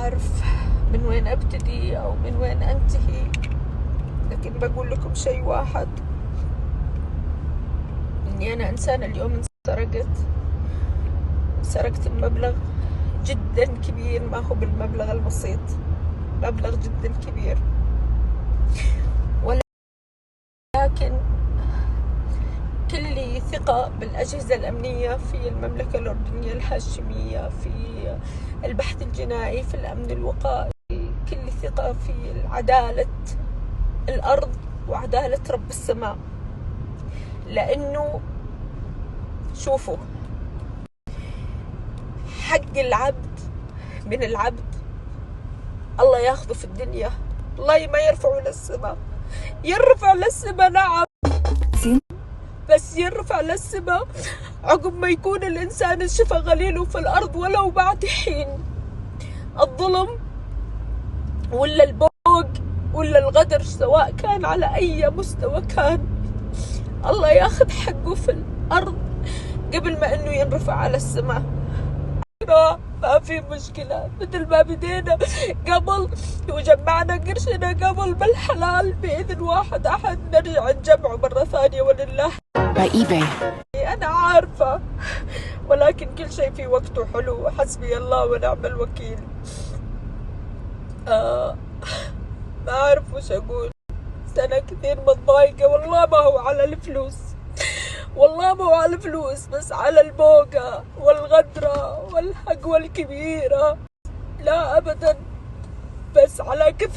أعرف من وين أبتدي أو من وين أنتهي، لكن بقول لكم شيء واحد، إني أنا إنسانة اليوم سرقت مبلغ جدا كبير، ما هو بالمبلغ البسيط، مبلغ جدا كبير. ولكن كل لي ثقة بالأجهزة الأمنية في المملكة الأردنية الهاشمية، في البحث الجنائي، في الأمن الوقائي، كل ثقة في عدالة الأرض وعدالة رب السماء. لأنه شوفوا، حق العبد من العبد الله ياخذه في الدنيا، الله ما يرفعه للسماء، يرفع للسماء نعم، بس يرفع للسماء عقب ما يكون الإنسان الشفى غليله في الأرض ولو بعد حين. الظلم ولا البوق ولا الغدر، سواء كان على أي مستوى كان، الله ياخذ حقه في الأرض قبل ما أنه ينرفع على السماء. ما في مشكلة، مثل ما بدينا قبل وجمعنا قرشنا قبل بالحلال، بإذن واحد أحد نرجع نجمعه مرة ثانية ولله. أنا عارفة، ولكن كل شيء في وقته حلو، حسبي الله ونعم الوكيل. ما أعرف وش أقول، أنا كثير متضايقة، والله ما هو على الفلوس، والله ما هو على الفلوس، بس على البوقة والغدرة والحقوة الكبيرة، لا أبدا، بس على كثر